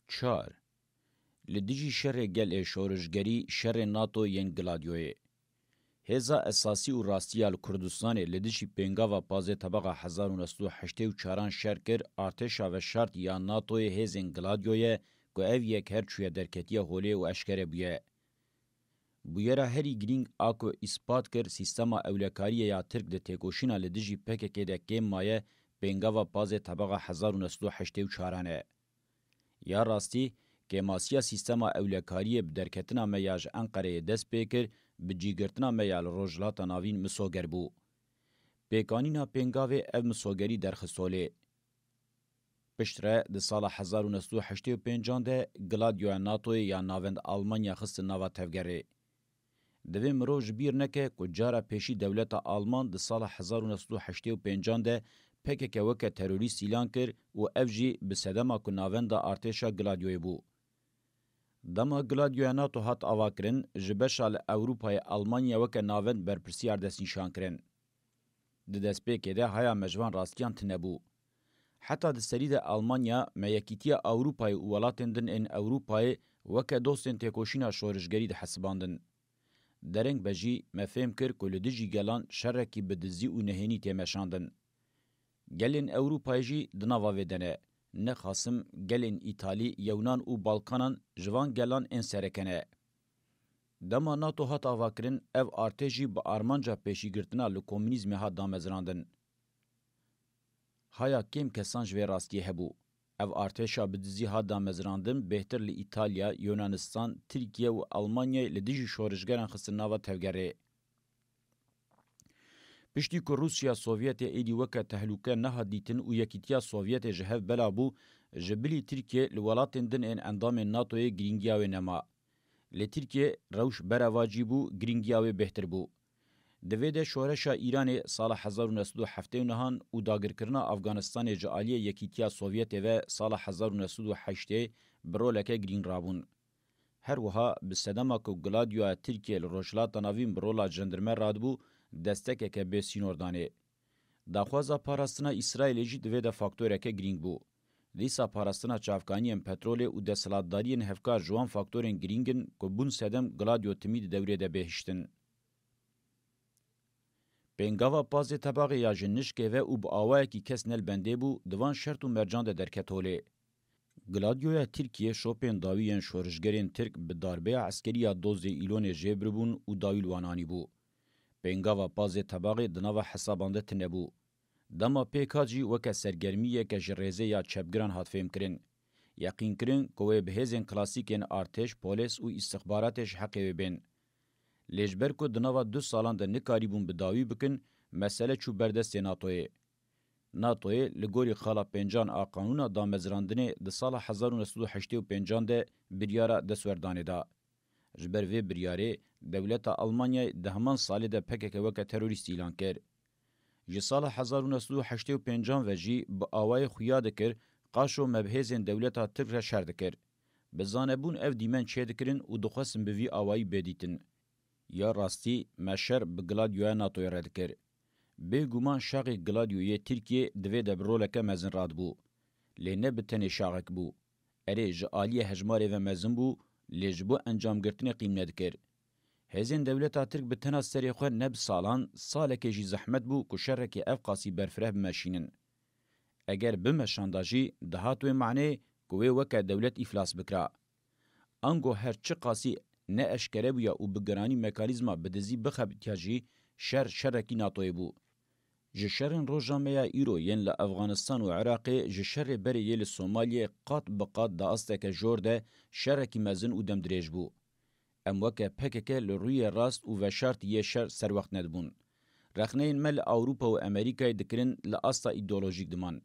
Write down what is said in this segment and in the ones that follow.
4. لدیجی شر گل شورشگری شر ناتو ین گلادیوی. هزا اساسی و راستیال کردستان لدیجی پنگاوا پازه طبقه 1984 شر کر ارتشا و شرط یا ناتوی هزین گلادیوی که او یک هرچوی درکتیه هولی و اشکره بیه. بویرا هری گرینگ آکو اثبات کر سیستما اولکاریه یا ترک ده تکوشینا لدیجی پکه ده کم مایه پنگاوا پازه طبقه 1984 یا راستی که ماسیا سیستما اولکاریه بدرکتنا میاج انقره دست پیکر بجیگرتنا میال روجلاتا ناوین مسوگر بو. پیکانینا پنگاوه او مسوگری درخصوله. پشتره ده سال 1985 ده گلادیو ناتوی یا ناوند آلمانیا خست ناوا تفگره. دوی مروج بیر نکه که جارا پیشی دولت آلمان ده سال 1985 ده پکه که وکه تروریست ایلان کر و افجی بسدما که ناوند ارتشا گلادیوی بو. دما گلادیو ناتو هات آواکرن جبشال اوروپای آلمانیا وکه ناوند برپرسی اردس نشان کرن. ده دست پیکه ده هیا مجوان راستیان تنبو. حتی ده سری ده آلمانیا میکیتی اوروپای و ولاتندن ان اوروپای وکه دوستن تکوشینا شورشگری ده حسباندن. درنگ بجی مفهم کر که لدیجی گلان شرکی بدزی و نهینی تیمشاندن. گلین اوروپای جی دناوا ویدنه. نه خاصم گلین ایتالی، یونان و بالکانان جوان گلان ان سرکنه. دما ناتو هات آواکرین او ارتجی با آرمانجا پیشیگرتنا لکومونیزمی ها دامزراندن. هایا کم کسان جوی راستی هبو. او ارتشا بدزی ها دامزراندن بهتر لی ایتالیا، یونانستان، ترکیه و آلمانیا لدیجی شورشگران خست ناوا تفگره. پشتی که روسیا سوویت ایدی وکه تحلوکه نها دیتن و یکیتیا سوویت جهف بلا بو جبلی ترکیه لولاتن دن ان اندام ناتوی گرینگیاوی نما. لی ترکیه روش برواجی بو گرینگیاوی بهتر بو. دویده شورشا ایران سال 1979 و داگرکرنا افغانستان جعالی یکیتیا سوویت و سال 1908 برولکه گرین رابون. هر وها بسدما که گلادیو ترکیه لروشلات ناوین برولا جندرمه راد بو دستکه که به سینوردانه. داخوازا پاراستنا اسرائیل جی دویده فاکتوره که گرینگ بو. لیسا پاراستنا چافکانیم پترول و دسلاتدارین هفکار جوان فاکتورین گرینگن که بون سدم گلادیو تمید دوره ده بهشتن. پنگاوا پازه طبقه یا جنشکه و او با آوائه کی کس نل بنده بو دوان شرط و مرجان ده درکتوله. گلادیویا ترکیه شوپین داویین شورشگرین ترک به داربه عسکری یا دوز ایلون جبربون و داویل وانانی بو. پنگاوا پازه طبقه دناوا حسابانده تنبو. دما پیکاجی وکه سرگرمیه که جریزه یا چپگران هات فهم کرن. یقین کرن که به هزین کلاسیکین ارتش، پولیس و استخباراتش حقی بین. لیجبر کو دناوا 2 سالان ده نکاریبون بداوی بکن مسئله چو بردست ناتوی. ناتوی لگوری خالا پنجان آقانونا دامزراندنه ده سال 1985 ده بریارا دسوردانه دا. جبر وی بریاره دولت آلمانیا ده همان سالی ده پکک وکه تروریست ایلان کر. جی سال 1985 و جی با آوای خویا دکر قاشو مبهزین دولتا ترک را شرد کر. بزانبون اف دیمن چه دکرن و دخواستن بوی آوایی بدیتن. یا راستی مشر بگلادیوی ناتوی رد کر. به گمان شاقی گلادیوی ترکیه دوی دبرولکه مزن راد بو. لینه بتنی شاقک بو. اره جعالی هجماری و مزن بو لیجبو انجام گرتنی قیم ندکر. هزین دولتا ترک بتنا سری خواه نب سالان سالکه جی زحمت بو کشره که افقاسی برفره بمشینن. اگر بمشانداجی دهاتوی معنی کوی وکه دولت افلاس بکرا. انگو هر چه قاسی نه اشکره بویا و بگرانی مکانیزما بدزی بخبتیاجی شرکی ناتوی بو. جشرن روجامیا ایرو ین لافغانستان و عراق جشر بری یل سومالیه قات بقات دا استک جورده شرکی مزن و دم دریج بو. ام وکه پککه لروی راست و وشارت یه شر سر وقت ندبون. رخنین مل اوروپا و امریکای دکرین لاستا ایدولوژیک دمان.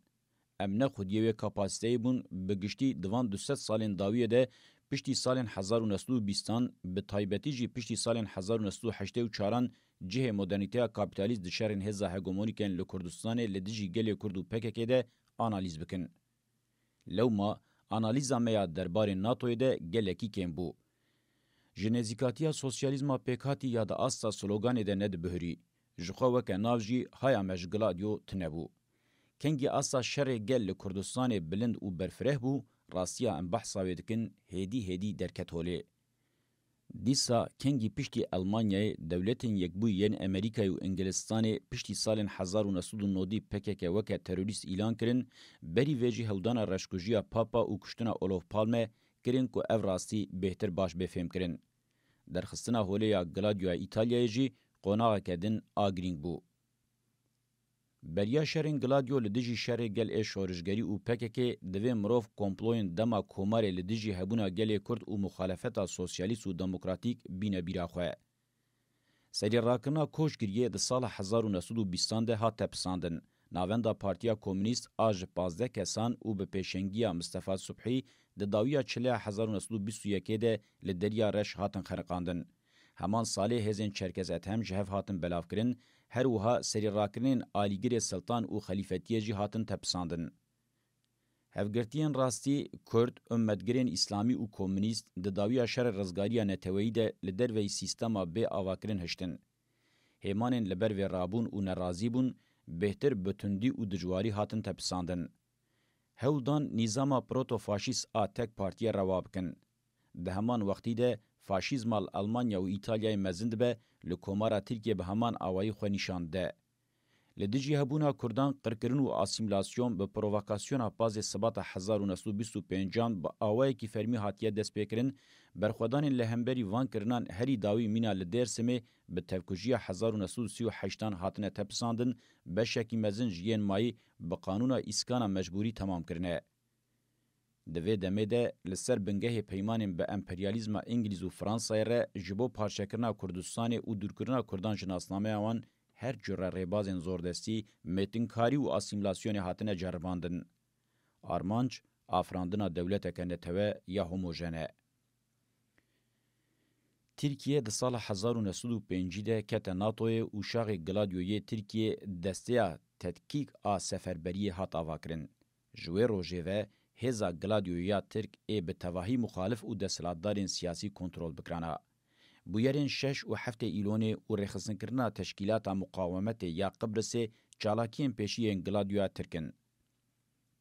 ام نه خودیوی کپاسیته بون بگشتی دوان 200 سالین داویه ده پشتی سالین 1920 به تایبتی جی پشتی سالین 1984 جه مدرنیته کاپیتالیست دشرین هزا هگمونیکن لکردستان لدیجی گلی کردو پککه ده آنالیز بکن. لو ما آنالیزا میا دربار ناتوی ده گلکی کن بو. جنزیکاتیا سوسیالیزما پکاتی یا دا آستا سلوگانی ده ند بهری. جخوا وکه نافجی هایا مشگلادیو تنبو. کنگی آسا شر گل لکردستان بلند و برفره بو، راستیا ام بحثا ودکن هدی درکت هولی. دیسا کنگی پشتی المانیای دولتین یکبوی ین امریکای و انگلستان پشتی سال 1990 پکک وکه تروریست اعلان کرن بری ویجی هودان رشکوجیا پاپا و کشتنا اولوف پالمه کرن که او راستی بهتر باش بفهم کرن. درخستنا هولیا گلادیو ایتالیای جی قناغ کدن آگرینگ بو. بریا شرین گلادیو لدیجی شر گل ای شورشگری و پکک دوی مروف کمپلوین دما کومار لدیجی هبونا گل کرد و مخالفتا سوسیالیست و دموکراتیک بین بیراخوه. سری راکنا کوشگریه ده سال 1920 ده هات پساندن. ناوندا پارتیا کمونیست آج 15 کسان و به پیشنگیا مصطفی صبحی ده داویا 1921 ده لدریا رش هاتن خرقاندن. همان سالی هزین چرکز اتهم جهف هاتن بلاف کرن، هر وها سری راکرین آلیگر سلطان و خلیفتیه جی هاتن تپساندن. هفگرتین راستی کرد امتگرین اسلامی و کمونیست ده داویا شر رزگاریا نتویی ده لدر وی سیستما بی آواکرین هشتن. هیمانین لبر وی رابون و نرازی بون بهتر بتندی و دجواری هاتن تپساندن. هولدان نظام پروتو-فاشیست تک پارتیه رواب کن. ده همان وقتی ده فاشیزمال آلمانیا و ایتالیای مزند به لکومارا ترکیه به همان آوایی خو نشانده. لدیجی هبونا کردان قرکرین و آسیملاسیون به پرووکاسیون باز سبات 1925 با آوایی که فرمی هاتیه دست بکرن برخودان لهمبری وان کرنان هری داوی مینا لدرسمه به تفکجی 1938 هاتنه تپساندن بشکی مزن جین مایی به قانون اسکان مجبوری تمام کرنه. دوی دمه ده لسر بنگه پیمانین به امپریالیزم انگلیز و فرانسای ره جبو پارچکرنا کردستان و دورکرنا کردان جناسنامه آوان هر جره ریبازین زوردستی میتینکاری و آسیملاسیون هاتنه جرباندن. آرمانچ آفراندنا دولت کنده یا هموژنه. ترکیه ده سال 1905 ده کت ناتوی و شاق گلادیوی ترکیه دسته تدکیک سفربری هات آواکرن. جوی روژه و هزا گلادیویا ترک به تواهی مخالف و دستلاتدارین سیاسی کنترول بکرانا. بویرین 6 و 7 ایلونه و رخصن کرنا تشکیلات مقاومت یا قبرس چالاکین پیشی انگلادیویا ترکن.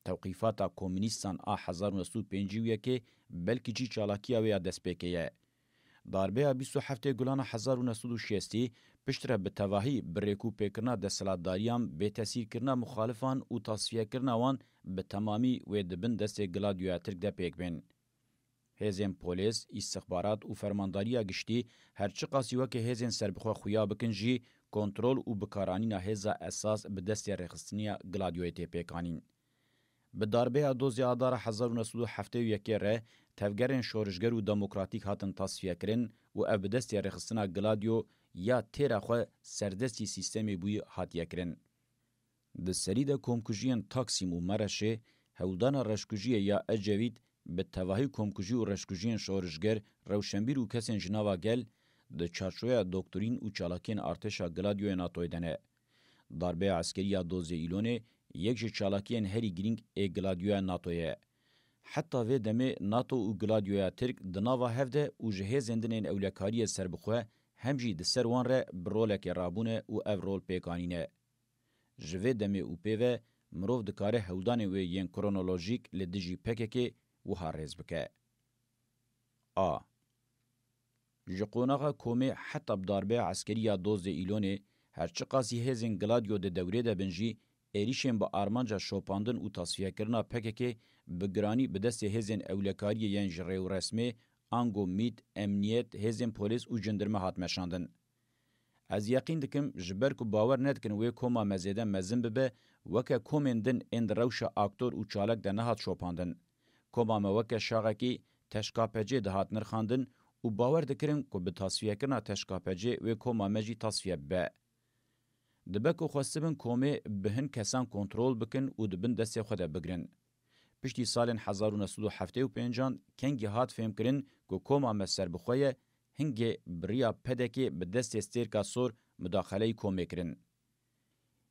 توقیفات کمونیستان 1905 که بلکی جی چالاکیا ویا دست بکیه. داربه 27 گلان 1960 پشتره به تواهی بریکو پیکرنا دستلاتداریان به تاثیر کرنا مخالفان و تصفیه کرنا وان به تمامی و دبن دست گلادیویا ترک ده پیک بین. هزین پولیس، استخبارات و فرمانداریا گشتی هرچی قاسی وکه هزین سربخوا خویا بکن جی کنترول و بکارانینا هزا اساس به دست رخصتنیا گلادیویتی پیکانین. به داربه دوزی آدار 1971 ره تفگرین شورشگر و دموکراتیک هاتن تصفیه کرن و او به دست رخصتنا گلادیو یا تیرا خو سردستی سیستمی بوی هاتیه کرن. ده سری ده کمکجین تاکسیم و مرشه هولدان رشکجی یا اجوید به تواهی کمکجی و رشکجین شورشگر روشنبیر و کسین جناوا گل ده چارچویا دکترین و چالاکین ارتشا گلادیو ناتوی دنه. داربه عسکری دوزی ایلونه یک جه چالاکین هری گرینگ گلادیو ناتویه. حتی و دمه ناتو و گلادیو ترک دناوا هفده و جهه زندنین اولیکاری سربخواه همجی ده سروان ره برولک رابونه و او رول پیکانینه. جوه دمه او پیوه مروف دکاره هولدان و ین کرونولوژیک لدیجی پکه و هارز بکه. جقوناغا کومه حتی بداربه عسکری دوز ایلونه هرچی قاسی هزین گلادیو ده دوره ده بنجی ایریشن با آرمانجا شوپاندن و تصفیه کرنا پکه بگرانی به دست هزین اولیکاری ین جره و رسمه آنگو میت امنیت هزین پولیس و جندرمه هات مشاندن. از یقین دکم جبر کو باور ندکن وی کوما مزیده مزن ببه وکه کومندن اند روش اکتور و چالک ده نهات شوپاندن. کوما موکه شاقکی تشکاپجه ده هات نرخاندن و باور دکرن کو به تصفیه کرنا تشکاپجه وی کوما مجی تصفیه به. دبکو خواستبن کومه بهن کسان کنترول بکن و دبن دست خود بگرن. پشتی سال 1975 کنگی هات فهم کرن که کوما مسر بخواه هنگی بریا پدکی به دست استیرکا سور مداخله کومه کرن.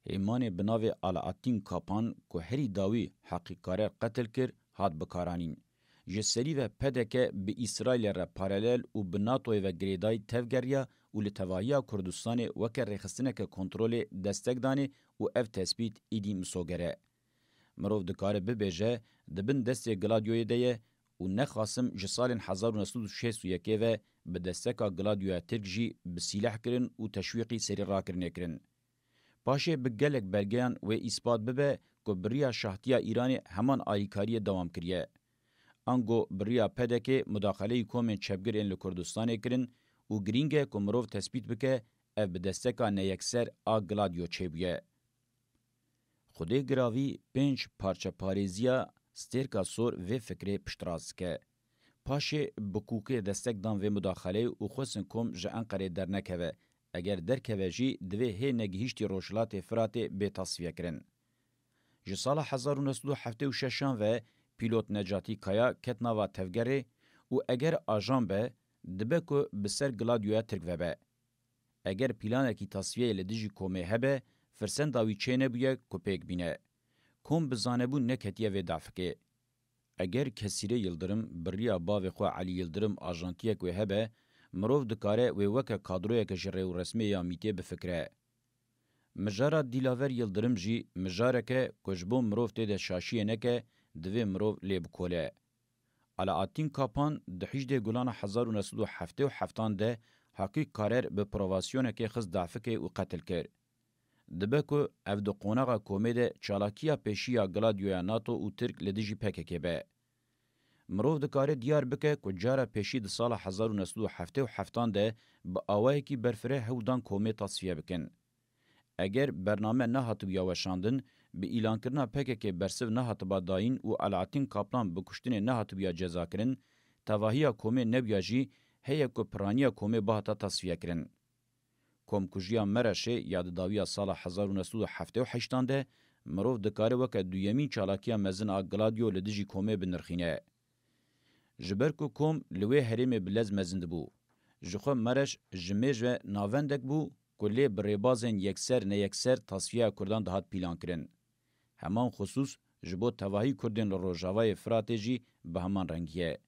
ایمان بناو آلعاتین کپان که هری داوی حقیقاره قتل کر هات بکارانین. جسری و پدکه به اسرائیل را پارالل و به ناتوی و گریدای تفگریا و لتوایا کردستان وکر رخصتنه که کنترول دستک دانه و اف تثبیت ایدی مسوگره. مرو دکاره ببیجه دبن دست گلادیوی دیه و نخاسم جسال 1961 و به دستکا گلادیوی ترک جی بسیلح کرن و تشویقی سری را کرنه کرن. پاشه بگلک برگیان و اثبات ببه که بریا شاهتیا ایرانی همان آیکاری دوام کریه. انگو بریا پدکه مداخله کومن چپگر این لکردستان کرن و گرینگه که مروف تثبیت بکه اف به دستکا نیکسر آ گلادیو چه بیه. خوده گراوی 5 پارچه پاریزیا سترکا سور و فکر پشتراز که. پاشه بکوکه دستک دان و مداخله و خوصن کم جه انقره در نکوه. اگر در کوجی دوی هی نگهیشتی روشلات فرات به تصفیه کرن. جه سال 1976 و پیلوت نجاتی کایا کتنا و تفگره و اگر آجان به دبه که بسر گلادیویا ترک وبه. اگر پیلانه کی تصفیه لدیجی کومه هبه فرسن داوی چینه بویه کپیک بینه. کوم بزانه بو نکتیه و دافکه. اگر کسیره یلدرم بریا باوی خو علی یلدرم آجانتیه که هبه مروف دکاره و وکه کادرویه که جره و رسمی یا میته بفکره. مجاره دیلاور یلدرم جی مجاره که کجبو مروف تیده شاشیه نکه دوی مروف لیب کوله. علا آتین کپان دحیجده گلان 1977 ده حقیق کارر به پرواسیونه که خز دافکه و قتل کر. دبه که اف دو قوناغا کومه چالاکیا پیشیا گلادیویا ناتو و ترک لدیجی پکه به. مروف دکاره دیار بکه که جاره پیشی ده سال 1977 ده با آوه کی برفره هودان کومه تصفیه بکن. اگر برنامه نه هاتو بیاوشاندن به ایلان کرنا پکه که برسو نه هاتو با داین و علاتین کابلان بکشتن نه هاتو بیا جزا کرن، تواهی کومه نبیاجی هیا که پرانیا کومه با هاتا تصفیه کرن. کوم کجیا مرشه یاد داویا سال 1978 ده مروف دکاره وکه دویمین چالاکیا مزن آگلادیو لدیجی کومه بنرخینه. جبر کو کوم لوی هریم بلز مزند بو. جخو مرش جمیج و ناوندک بو کلی بریبازن یکسر نه یکسر تصفیه کردان دهات پیلان کرن. همان خصوص جبو تواهی کردن لروجاوای فراتجی به همان رنگیه.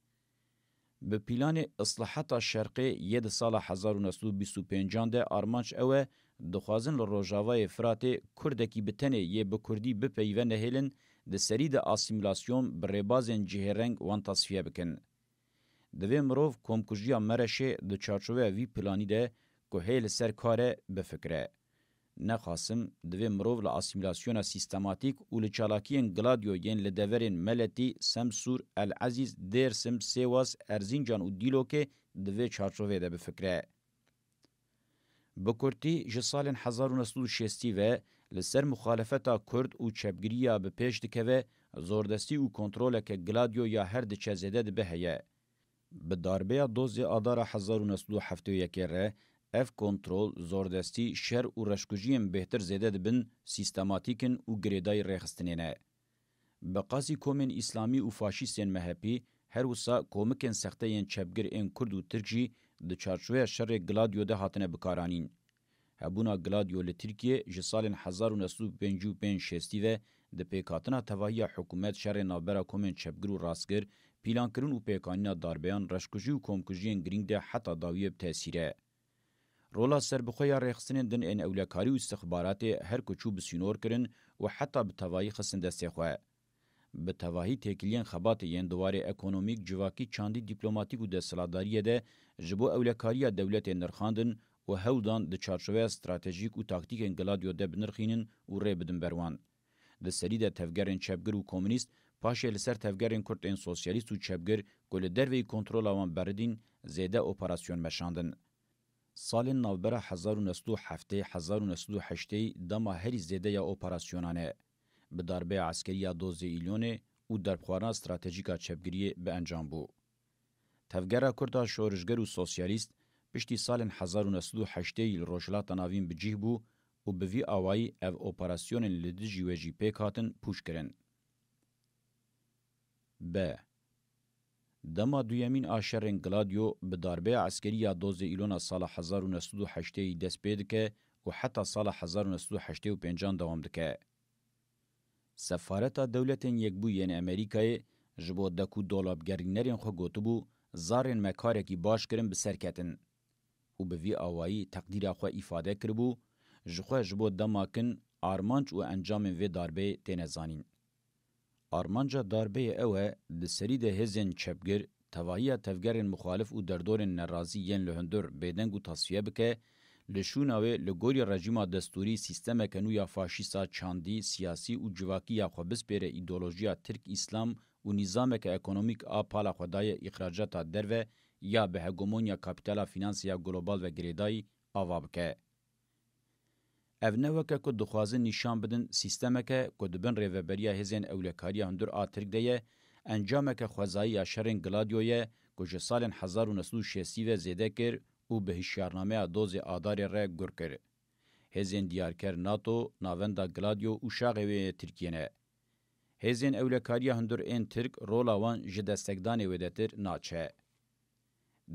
به پیلان اصلاحات شرقی ید سال 1925 ده آرمانچ اوه دخوازن لروجاوای فرات کردکی بتنه یه بکردی بپیوه نهیلن ده سری ده آسیمیلاسیون بریبازن جهرنگ وان تصفیه بکن. دوی مروف کمکجیا مرشه ده چارچوه وی پلانی ده که هیل سر کاره بفکره. نخاسم دوی مروف لآسیمیلاسیون سیستماتیک و لچالاکین گلادیو ین لدورین ملتی سمسور العزیز دیرسم سیواس ارزینجان و دیلوکه دوی چارچوه ده بفکره. بکرتی جسال 1960 و لسر مخالفتا کرد و چپگیریا به پیش دکوه زوردستی و کنترول که گلادیو یا هر دچه زده ده بهیه. به داربه دوزی آدار 1971 ره اف کنترول زوردستی شر و رشکجیم بهتر زده ده بن سیستماتیکن و گریدای ریخستنینه. به قاسی کومن اسلامی و فاشیستین مهپی هر وسا کومکن سخته ین چپگر این کرد و ترکجی ده چارچوه شر گلادیو ده هاتنه بکارانین. هبونا گلادیو لترکیه جسال 1955 و ده پیکاتنا تواهی حکومت شر نابرا کومن چپگر و راستگر پیلان کرن و پیکانینا داربیان رشکجی و کومکجین گرینگ ده حتی داویه بتاثیره. رولا سربخویا ریخستنین دن این اولیکاری و استخبارات هر کچو بسینور کرن و حتی بتواهی خسن دسته خواه. بتواهی تکلین خبات ین دواره اکونومیک جواکی چاندی دیپلوماتیک و دستلاداریه ده جبو اولیکاری دولت نرخاندن و هودان ده چارچوه استراتژیک و تاکتیک انگلادیو ده بنرخینن و ری بدن بروان. ده سری ده تفگرین چپگر و کومونیست پاشه لسر تفگرین کرد این سوسیالیست و چپگر گل دروی کنترول آوان بردین زیده اپراسیون مشاندن. سال نوبر 1907-1908 دما هری زیده یا اپراسیونانه به darbe عسکری 12 ایلیونه و دربخواران استراتژیکا چپگیری به انجام بو. تفگره کرده شورشگر و سوسیالیست پشتی سال 1908 روشلات ناوین بجیه بو و به وی آوائی او اپراسیون لدیجی و جی پیک هاتن پوش کرن. ب. دما دویمین آشرین گلادیو به darbe عسکری 12 ایلون سال 1908 دست پید که و حتی سال 1985 دوام دکه. سفارت دولتین یک بو یعنی امریکای جبو دکو دولابگرینرین خو گوتو بو زارین مکارکی باش کرن بسرکتن و به وی آوائی تقدیر خو ifade کربو جخو جبو دماکن آرمانچ و انجام وی darbe تینزانین. Armanca darbe ewe di serî de hêzên çepgir, tevahiya tevgerên muxalif û derdorên nerazî yên li hundir bêdeng û tasfiye bike, li şûna wê li gorî rejîma destûrî sîstemeke nû ya faşîsta çandî, siyasî û civakî ya xwe bispêre îdeolojiya Tirk İslam û nîzameke ekonomîk a pala xwe daye îxracata derve ya bi hegemonya kapîtala fînansiya global ve girêdayî ava bike. Ev ne weke ku dixwazin nîşan bidin sîstemeke ku dibin rêveberiya hêzên ewlekariya hundir a Tirk de ye, encameke xwezayî ya şerên Gladio ye ku ji salên 1960 ve zêde kir û bi hişyarnameya dozê adarê re gur kir. Hêzên diyarker NATO, navenda Gladio û şaxê wê Tirkiye ne. Hêzên ewlekariya hundir ên Tirk rola wan ji destekdanê wê de tir naçe.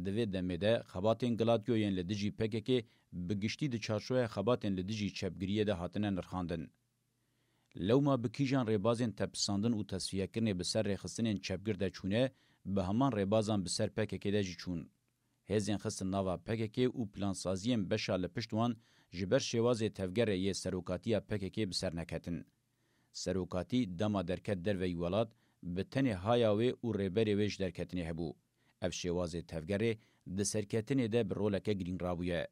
Di vê demê de xebatên Gladioyên li dijî PKK bi giştî di çarşoya xebatên li dijî çepgiriyê de hatine nirxandin. Lewma bi kîjan rêbazên tepsandin û tesfiyekirinê bi ser rêxistinên çepgir de çûne, bi heman rêbazan bi ser PKK de jî çûn. Hêzên xistin nava PKK û plansaziyên beşa li pişt wan ji ber şêwazê tevgerê yê serokatiya PKK bi ser neketin. Serokatî dema derket derveyî welat, bi tenê haya wê û rêberê wê ji derketinê hebû. Ev şêwazê tevgerê di serketinê de bi roleke girîng rabûye.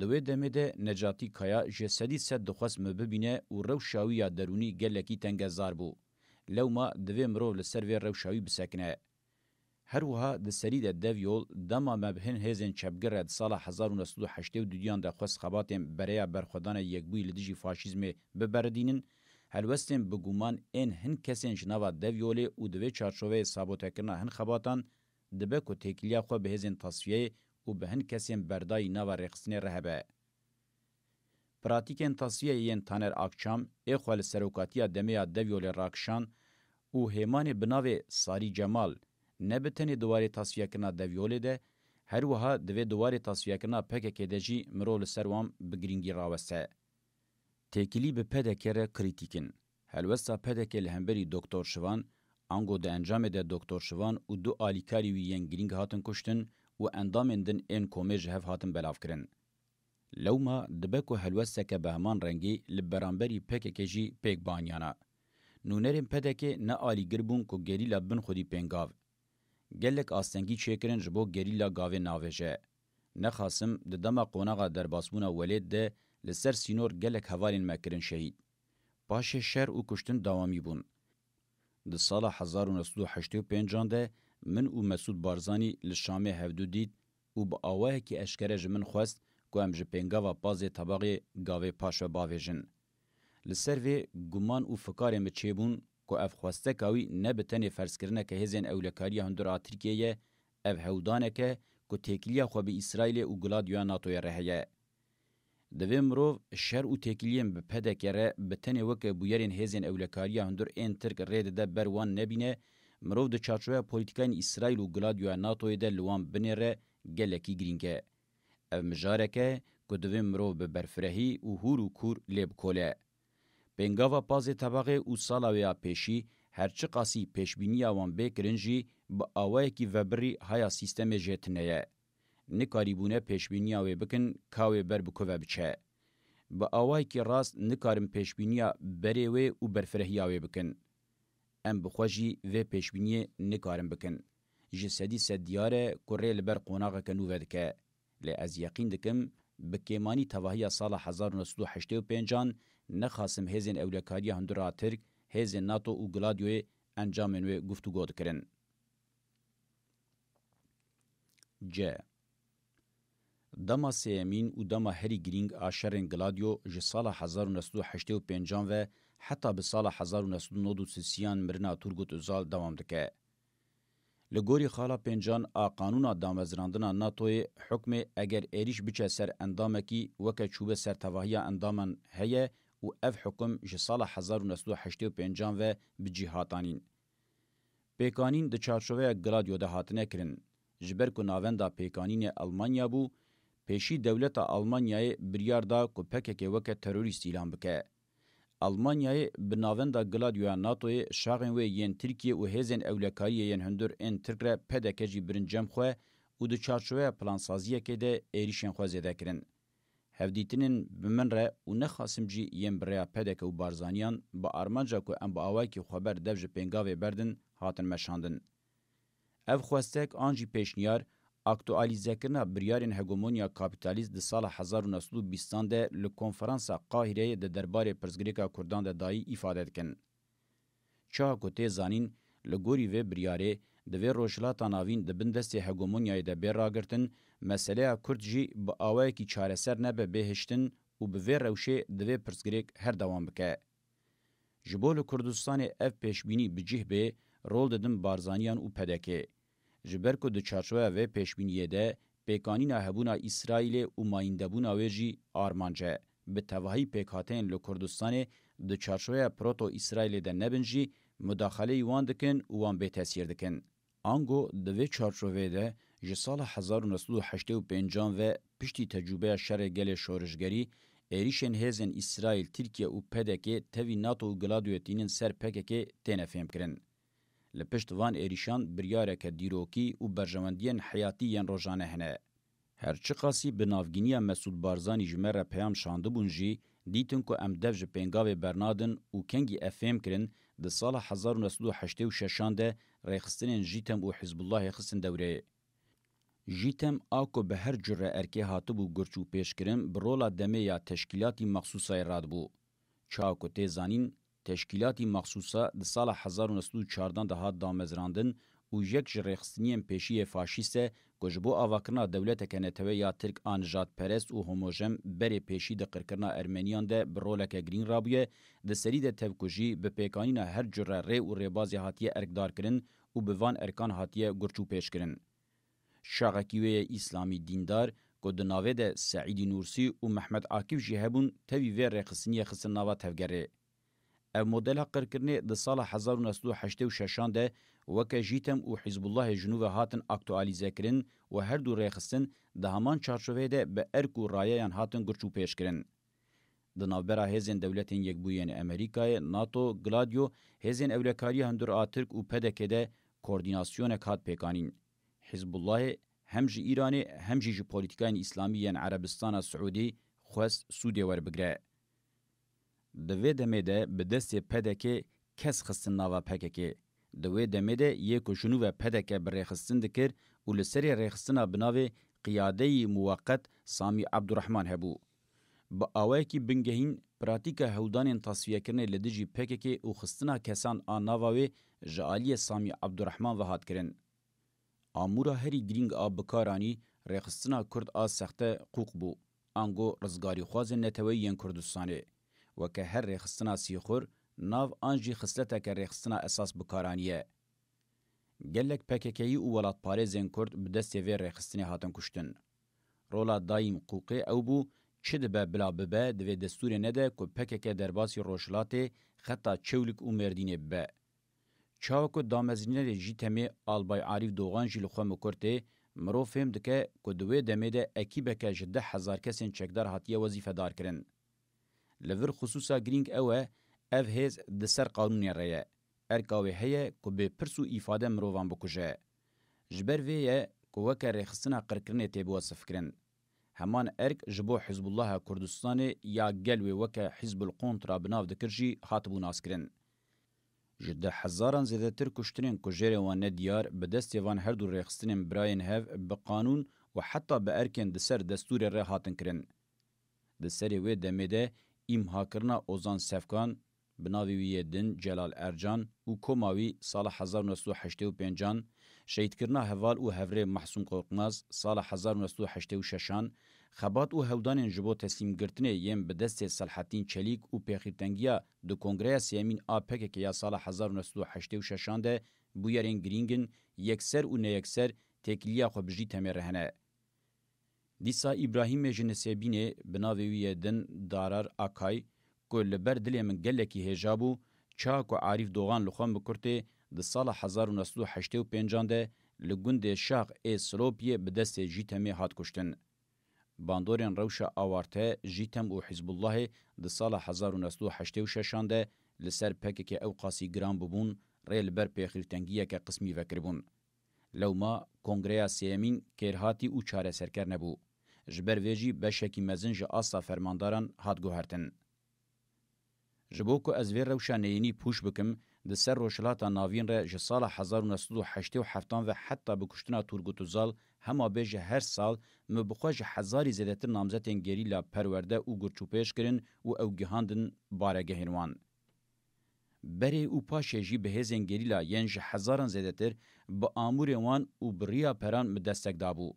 Di wê demê de Necatî Kaya ji sedî sed dixwest me bibîne û rewşa wî ya derûnî gelekî tengezar bû. Lewma divê mirov li ser vê rewşa wî bisekine. Her wiha di serî de dev yol dema mebhin hêzên çepgir re di sala 1982 de xwest xebatên bereya berxwedana yekbûyî li dijî faşîzmê biberdînin, helwestên bi guman ên hin kesên ji nava dev yolê û di vê çarşoveyê sabotekirina hin xebatan dibe ku têkiliya xwe bi hêzên tasfiyeyê û bi hin kesên berdayî nava rêxistinê re hebe. Pratîkên tasfiyeyê yên Taner Akçam, ê xwe li serokatiya demeya dev yolê rakişan û hêmanê bi navê Sarî Cemal ne bi tenê diwarê tasfiyekirina dev yolê de, her wiha di vê diwarê tasfiyekirina PKK de jî mirov li ser wan bi girîngî raweste. Têkilî bi PDK re krîtîkin. Helwesta PDK li hemberî Doktor Şivan, ango de encamê de Doktor Şivan û du alîkarî wî yên girîng hatin kuştin û endamên din ên komê ji hev hatin belavkirin. Lewma dibe ku helwesteke bi heman rengî li beramberî PKK jî pêk baniyana. Nûnerên PDK ne alîgir bûn ku gerîla bin xwedî pêngav. Gelek astengî çêkirin ji bo gerîla gavê navêje. Nexasim di dema qonaxa derbasbûna Welêt de li ser sînor gelek hevalên me kirin şehîd. Paşê şer û kuştin dawamî bûn. Di sala 1985 de min û Mesûd Barzanî li Şamê hevdû dît û bi awayekî eşkere ji min xwest ku em ji pêngava pazê tebaxê gavê paş ve bavêjin. Li ser vê guman û fikarê me çêbûn ku ev xwesteka wî ne bi tenê ferzkirineke hêzên ewlekariya hundir a Tirkiyeyê, ev hewdaneke ku têkiliya xwe bi İsraîlê û Gladioya NATOya re heye. Divê mirov şer û têkiliyên bi PDK re bi tenê weke bûyerên hêzên ewlekariya hundir ên Tirk rê dide ber wan nebîne, mirov di çarçoya polîtikayên İsraîl û Gladioya NATOyê de li wan binêre gelekî girîng e. Ev mijareke ku divê mirov bi berfirehî û hûr û kûr lê bikole. Pêngava pazê tebaxê û sala wê ya pêşî, herçi qasî pêşbîniya wan bêkirin jî bi awayekî vebirî haya sîstemê jê tune ye. Nikarîbûne pêşbîniya wê bikin ka wê ber bi ku ve biçe. Bi awayekî rast nikarin pêşbîniya berê wê û berfirehiya wê bikin. Em bi xwe jî vê pêşbîniyê nikarin bikin. Ji sedî sed diyar e ku rê li ber qonaxeke nû vedike. Lê ez yeqîn dikim bi kêmanî tevahiya sala 1985 nexasim hêzên ewlekariya hundir a Tirk, hêzên NATO û Gladioyê encamên wê guftûgo dikirin. C. Dema sêyemîn û dema herî girîng a şerên Gladio ji sala 1985 ve heta bi sala 1939 mirina Turgut Özal dewam dike. Li gorî xala pêncan a qanûna damezrandina NATOyê hukmê eger êrîş biçe ser endamekî weke çûbe ser tevahiya endaman heye û ev hukum ji sala 1985 ve bi cîhatanîn. Pêkanîn di çarşoveya Gladio de hatine kirin. Ji ber ku navenda pêkanînê Almanya bû, pêşî dewleta Almanyayê biryar da ku PKK weke terorîst îlan bike. Almanyayê bi navenda Gladioya NATOyê şaxên wê yên Tirkiye û hêzên ewlekariyê yên hundir ên Tirk re PDK jî birin cem xwe û di çarşoveya plansaziyekê de êrişên xwe zêde kirin. هفدیتنین بمن ره و نخاسم جی یم بریا پدک و بارزانیان با آرمانجا که ام با آوائی که خبر دفج پنگاوی بردن هاتن مشاندن. اف خواستک آنجی پیشنیار اکتوالیزه کرنا بریارین هگومونیا کابیتالیست ده سال 1920 ده لکنفرانسا قاهره ده دربار پرزگریکا کردان ده دایی ifade دکن. چه کوته زانین لګوري و بریاره د وی روشلاتا ناوین د بندسته هګومونیای د بیراګرتن مسله کورد جی با اوای کی چاره سر نه به بهشتن او به وی روشه د وی پرسګریک هر دوام بکه جبول کردستان اف پیشبینی بجه به رول ددم بارزانیان او پدکه جبر کو د چارچوبه و پیشبینی ده پیکانینا هبونا اسرائیل او مایندبونا وجی آرمانجه به توهی پیکاتین له کردستان د چارچوبه پروتو اسرائیل ده نبنجی مداخله وان دکن و وان به تاثیر دکن. آنگو دوی چارچوبه ده جسال 1985 و پشتی تجربه شر گل شورشگری ایریشن هزن اسرائیل ترکیه و پدکه تاوی ناتو و گلادویتینن سر پکه تینه فهم کرن. لپشت وان ایریشان بریاره که دیروکی و برجواندین حیاتیین روزانه هنه. هرچی قاسی بنافگینی مسعود بارزانی جمره پیام شانده بونجی دیتن که ام دفج پنگاوی برنادن و کنگی افهم کرن ده سال 1986 ده ریخستنین جیتم و حزب الله خستن دوره. جیتم آکو به هر جره ارکه هاتب و گرچو پیش کرن برولا دمه یا تشکیلاتی مخصوصای راد بو. چاکو تیزانین تشکیلاتی مخصوصا ده سال 1914 ده هات دامزراندن و یک جریخستنیم پیشی فاشیسته گجبو آواکرنا دولت کنتوه یا ترک آنجات پرست و هموژم بری پیشی ده قرکرنا ارمنیان ده برولک گرین رابیه ده سری ده تفکوشی به پیکانینا هر جره ری و ریبازی هاتیه ارکدار کرن و بوان ارکان هاتیه گرچو پیش کرن. شاقکیوه اسلامی دیندار که ده ناوه ده سعیدی نورسی و محمد عاکف جهبون تاوی وی ریخستنی خستن ناوه تفگره. او مدل قرکرنه ده سال 1986 ده وکه جیتم و حزب الله جنوب هاتن اکتوالیزه کرن و هر دو ریخستن ده همان چارچوبه ده به ارک و رایان هاتن گرچو پیش کرن. ده نوبرا هزین دولتین یک بوین امریکای ناتو گلادیو هزین اولکاری هندور آترک و پدکه ده کوردیناسیون کات پیکانین. حزب الله هم جی ایرانی هم جی پولیتیکاین اسلامی عربستان سعودی خواست سودی ور بگره. دوی دمه ده به دست پدکه کس خستن ناوا پککه. دوی دمه ده یکو جنوب پدکه بر خستن دکر و لسری ریخستنا بناوی قیاده موقت سامی عبدالرحمن هبو. با آوائی که بنگهین پراتیکا هودان تصفیه کرنه لدجی پککه و خستنا کسان آناواوی جعالی سامی عبدالرحمن وحاد کرن. آمورا هری گرینگ آب بکارانی ریخستنا کرد آز سخته قوق بو. آنگو رزگاری خواز نتوی ین کردستانه. و که هر ریخستنا سیخور ناو آنجی خسلتا که ریخستنا اساس بکارانیه. گلک پککی و ولات پارێزên Kurd bi destê vê rêxistinê hatin kuştin. Rola dayîm quqê ew bû çi dibe bila bibe divê destûrê nede ku PKK derbasî Rojhilatê xeta Çewlik û Mêrdînê bibe. Çawa ku damezînerê jî temê Albay Arîf Doğan jî li xwe mikurtê mirov fêm dike ku di wê demê de ekîbeke ji 10,000 kesên çekdar hatiye wezîfedar kirin. Li vir xusûsa girîng ew e ev hêz di ser qanûnê re ye. Erkawê heye ku bê pirs û îfade mirovan bikuje. Ji ber vê ye ku weke rêxistina qirkirinê tê biwesifkirin. Heman erk ji bo Hizbullaha Kurdistanê ya gel wê weke Hizbul Kontra binav dikir jî hatibû naskirin. Ji 10,000 zêdetir kuştinên ku jêrê wan ne diyar bi destê van her du rêxistinên birayên hev bi qanûn û heta bi erkên di ser destûrê re hatin kirin. Di serê wê demê de îmhakirina Ozan Sefkan, binavê wî yê din Celal Ercan û koma wî sala 1985, şehîdkirina heval û hevrê Mahsûn Korkmaz sala 1986, xebat û hewdanên ji bo teslîmgirtinê yên bi destê Selhettin Çelik û pêxîrtengiya di Kongreya Sêmîn a PKK ya sala 1986 de bûyerên girîngin yekser û neyekser têkiliya xwe bijî temê re hene. Dîsa İbrahîmê ji Nisêbînê binavê wî yê din Darar Akay ku li ber dilê min gelekî hêja bû, çawa ku Arîf Doğan li xwe mikurtê di sala 1985 de li gundê Şax ê Silopiyê bi destê jî temê hat kuştin. Bandorên rewşa awarte jîtem û Hizbullahê di sala 1986 de li ser PKK ew qasî giran bibûn rê li ber pêxîrtengiyeke qismî vekiribûn. Lewma Kongreya Sêmîn kêrhatî û çareserker nebû. جبر ویجی بشکی مزن جه آسا فرمانداران هات گوهرتن. جبو که از وی روشانینی پوش بکم ده سر روشلاتا ناوین را جه سال 1987 و حتی بکشتنا تورگوتوزال هما بیجه هر سال مبخوش هزاری زیدتر نامزتین گریلا پرورده و گرچوپیش کرن و او گهاندن بارگه هنوان. بره او پاشه جی به هزین گریلا ینج هزاران زیدتر با آمور وان و بریا پران مدستک دابو.